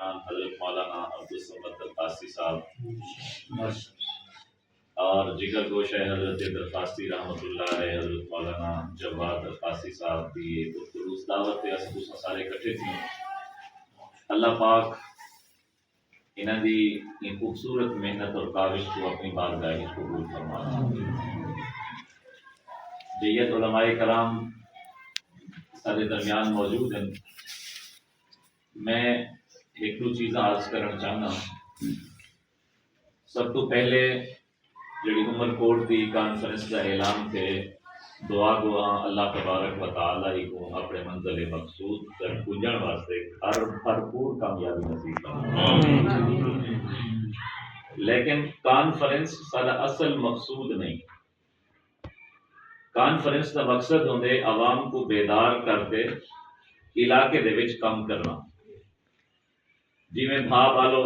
شان حضرت مولانا عبدالصمد درخواستی صاحب اور جگر گوش ہے حضرت درخواستی رحمۃ اللہ علیہ، حضرت مولانا جواد درخواستی صاحب کی خلوص دعوت پہ اس سارے کٹھے تھے۔ اللہ پاک انہاں دی ان خوبصورت محنت اور کاوش کو اپنی بارگاہ میں قبول فرمائے۔ جیت علماء کرام سارے درمیان موجود ہیں۔ میں ایک دو چیزاں عرض کرنا چاہنا۔ سب تو پہلے جڑی عمر کوٹ دی کانفرنس کا اعلان تھے، دعا گواں اللہ تبارک و تعالی کو اپنے منزل مقصود تک پہنچن واسطے ہر بھرپور کامیابی نصیب فرمائے۔ لیکن کانفرنس سارا اصل مقصود نہیں۔ کانفرنس کا مقصد ہوندے عوام کو بیدار کرتے علاقے دے وچ کام کرنا۔ جی میں بھا بالو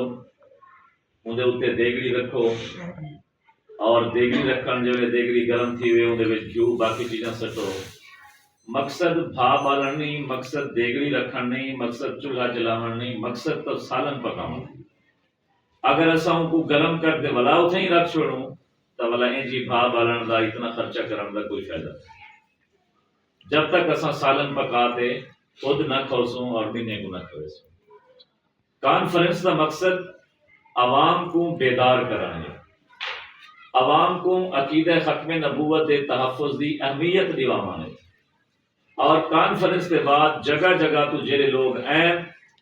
اندے اتنے دیگڑی رکھو اور دیگڑی رکھن جو دیگڑی گرم تھی ہوئے اندے وچ گھیو باقی چیزاں سٹو۔ مقصد بھا بالن نہیں، مقصد دیگڑی رکھن نہیں، مقصد چولہا جلاون نہیں، مقصد تو سالن پکاون۔ اگر اساں کو گرم کر دے ولا اتھے ہی رکھ چھوڑوں تو ولا انجی بھا بالن دا اتنا خرچہ کرن دا کوئی فائدہ نہیں۔ جب تک اساں سالن پکاتے خود نہ کھوسوں اور دینے کو نہ کھوسوں۔ کانفرنس کا مقصد عوام کو بیدار کرنا ہے، عوام کو عقیدہ ختم نبوت دے تحفظ دی اہمیت دیوانا ہے۔ اور کانفرنس کے بعد جگہ جگہ تو جڑے لوگ ہیں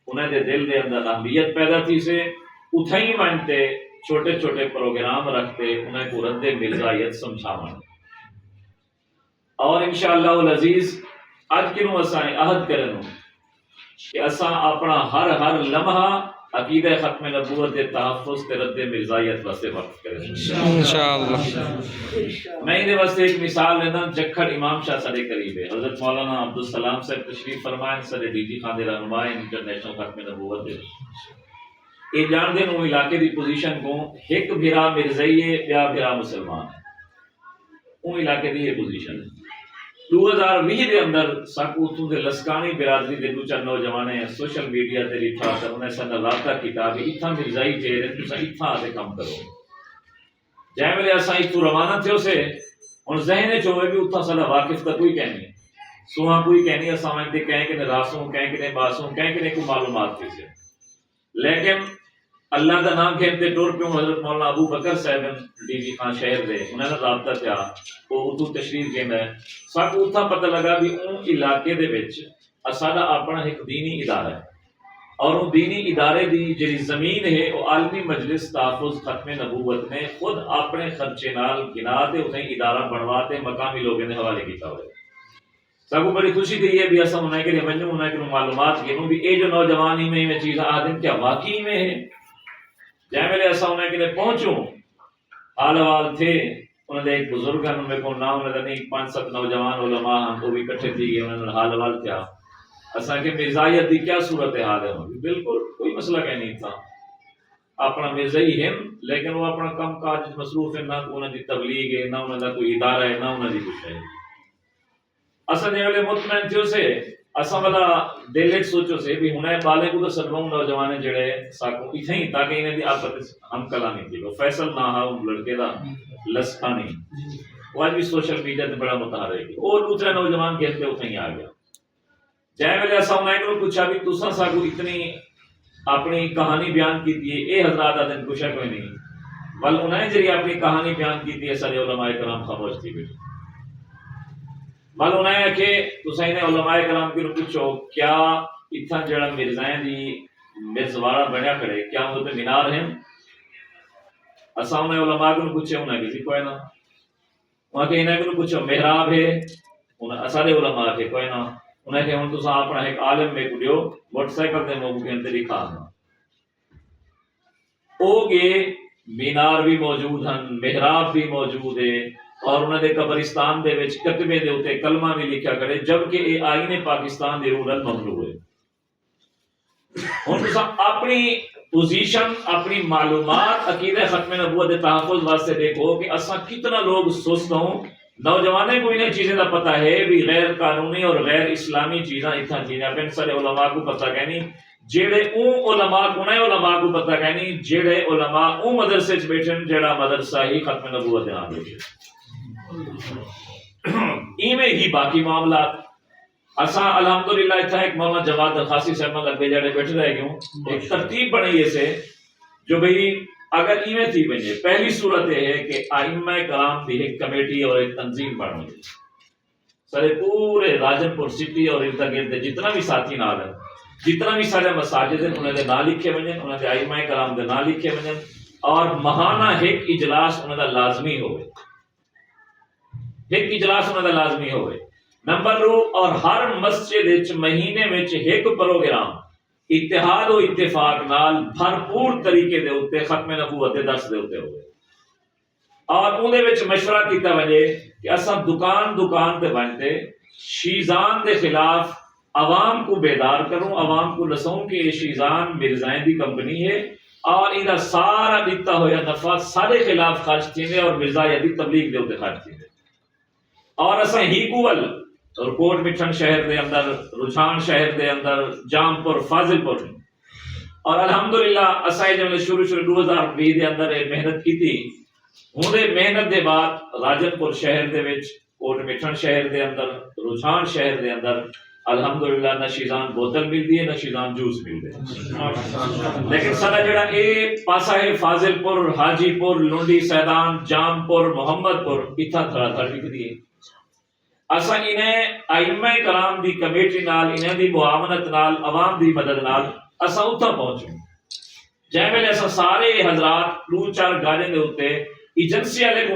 انہیں دے دل دے اندر اہمیت پیدا تھی سے اتھے ہی مانتے چھوٹے چھوٹے پروگرام رکھتے انہیں کو رد مرزائیت سمجھاون۔ اور انشاءاللہ العزیز اج کنوں اساں عہد کرنوں کہ اساں اپنا ہر لمحہ عقیدہ ختم نبوت دے تحفظ تے رد مرزائیت واسطے وقت کریں انشاءاللہ۔ میں دے واسطے ایک مثال لینا، جکھڑ امام شاہ سارے قریب ہے، حضرت مولانا عبدالسلام صاحب تشریف فرمائیں، سارے ڈی جی خان دے رہنما انٹرنیشنل ختم نبوت دے۔ یہ جان دے نو علاقے دی پوزیشن کو ایک بھرا مرزائی ہے، بیا بھرا مسلمان ہے، اون علاقے دی یہ پوزیشن ہے۔ 2020 دے اندر ساکو اتوں دے لسکانی برادری دے دو چار نوجوانے سوشل میڈیا تے لکھا تے انہیں سن رابطہ کیتا کہ اتھا مرزائی چہرے تساں اتھا آتے کام کرو۔ جے ویلے اساں اتوں روانہ تھیو سے ہن ذہن وچ ہوئے بھی اتھا ساڈا واقف تا کوئی کہہ نہیں، سواں کوئی کہہ نہیں، اساں وچ تے کہیں کہ راسوں کہیں کہ باسوں کہیں کہ کو معلومات تھی سے۔ لیکن اللہ دا نام کہتے ٹور پیوں حضرت مولانا ابو بکر صاحب ڈی جی خان شہر دے انہوں نے رابطہ کیا، وہ اتو تشریف گئے ہے۔ ساکو اتھا پتہ لگا بھی اون علاقے دے وچ اساڈا اپنا ایک دینی ادارہ ہے، اور اون دینی ادارے دی جڑی زمین ہے وہ عالمی مجلس تحفظ ختم نبوت نے خود اپنے خرچے نال گنا تے انہیں ادارہ بنوا تے مقامی لوگوں نے حوالے کیتا ہوئے۔ سب کو بڑی خوشی تھی ہے بھی اساں انہیں کے لیے منجو انہیں کے معلومات گنوں بھی اے جو نوجوان ہی میں چیزیں آدم کیا واقعی میں ہے۔ جائے میرے ایسا انہیں کے لیے پہنچوں حال حوال تھے، انہوں نے ایک بزرگ ہیں انہوں نے کو نام انہوں نے 5-7 نوجوان علماء ہم کو بھی کٹھے تھی گئے، انہوں نے حال حوال کیا اساں کے مرزائیت دی کیا صورت حال ہے۔ بالکل کوئی مسئلہ کہیں نہیں تھا، اپنا مرزائی ہیں لیکن وہ اپنا کم کاج مصروف ہے، نہ انہوں نے تبلیغ ہے، نہ انہوں نے کوئی ادارہ ہے، نہ انہوں نے کچھ ہے۔ اساں جے ویلے مطمئن تھیو سے اساں والا دل وچ سوچو سے بھی ہنے بالے کو تو سدوں نوجوان جڑے ساکو ایتھے ہی تاکہ انہیں دی آپس ہم کلامی تھی۔ وہ فیصل نہ ہا لڑکے دا لسکانی وہ آج بھی سوشل میڈیا تے بڑا متحرک ہے، اور دوسرے نوجوان کہتے اتھے ہی آ گیا۔ جائے ویلے اساں انہیں کو پوچھا بھی تساں ساکو اتنی اپنی کہانی بیان کیتی ہے، اے حضرات آدن کچھ کوئی نہیں، بل انہیں جڑی اپنی کہانی بیان کیتی ہے سارے علماء کرام خاموش تھی بیٹھے۔ بل انہیں کہ تساں انہیں علماء کرام کی پوچھو کیا اتھا جڑا مرزائیں دی مرزواڑا بنیا کھڑے کیا وہ تے مینار ہیں؟ اساں انہیں علماء کو پوچھے انہیں کسی کوئی نہ، وہاں کہ انہیں کو پوچھو محراب ہے، اسارے علماء کے کوئی نہ، انہیں کہ ہن تساں اپنا ایک عالم میں کو دیو موٹر سائیکل دے موقع کے اندر لکھا ہاں او گے مینار بھی موجود ہیں، محراب بھی موجود ہے، اور انہوں نے قبرستان دے وچ کتبے دے اوتے کلمہ بھی لکھا کرے، جبکہ یہ آئین پاکستان دے رول ممنوع ہے۔ ہن تساں اپنی پوزیشن اپنی معلومات عقیدہ ختم نبوت دے تحفظ واسطے دیکھو کہ اساں کتنا لوگ سست ہوں۔ نوجوانے کو انہیں چیزیں دا پتہ ہے بھی غیر قانونی اور غیر اسلامی چیزاں اتنا چیزیں پہن سارے علماء کو پتہ کہ نہیں جڑے اون علماء کو نہ علماء کو پتہ کہنی جڑے علماء اون مدرسے چ بیٹھن جڑا مدرسہ ہی ختم نبوت دے آن بیٹھے ایویں ہی باقی معاملات اساں الحمدللہ اتھا ایک مولانا جواد الخاصی صاحب لگے جڑے بیٹھے رہ گئے ایک ترتیب بنائی سے جو بھئی اگر ایویں تھی بنے پہلی صورت یہ ہے کہ ائمہ کرام دی ایک کمیٹی اور ایک تنظیم بنائی سارے پورے راجن پور سٹی اور ارد گرد جتنا بھی ساتھی نال ہے جتنا بھی سارے مساجد ہیں انہوں نے نام لکھے ونجن انہوں نے ائمہ کرام دے نام لکھے ونجن اور ماہانہ ایک اجلاس انہوں دا لازمی ہوئے ایک اجلاس انہوں دا لازمی ہوئے نمبر 2 اور ہر مسجد وچ مہینے وچ ایک پروگرام اتحاد و اتفاق نال بھرپور طریقے دے اوتے ختم نبوت دے درس دے اوتے ہوئے اور اون دے وچ مشورہ کیتا وجے کہ اساں دکان دکان تے بنتے شیزان دے خلاف عوام کو بیدار کروں عوام کو لسوں کہ یہ شیزان مرزائیں دی کمپنی ہے اور انہا سارا دیتا ہویا نفع سارے خلاف خرچ تھیندے اور مرزائیں دی تبلیغ دے ہوتے خرچ تھیندے اور اساں ہی کول اور کوٹ مٹھن شہر دے اندر رجحان شہر دے اندر جام پور فاضل پور اور الحمدللہ اساں جو شروع 2020 دے اندر محنت کی تھی ہوں محنت دے بعد راجن پور شہر دے وچ کوٹ مٹھن شہر دے اندر رجحان شہر دے اندر الحمدللہ نہ شیزان بوتل ملتی ہے نہ شیزان جوس ملتے ہیں لیکن سارا جڑا اے پاسا ہے فاضل پور حاجی پور لنڈی سیدان جام پور محمد پور اتھا تھوڑا تھوڑا لکھ دیے اساں انہیں ائمہ کرام دی کمیٹی نال انہیں دی معاونت نال عوام دی مدد نال اساں اتھا پہنچوں جے ویلے اساں سارے حضرات 2-4 گاڑی دے اوتے ایجنسی والے کو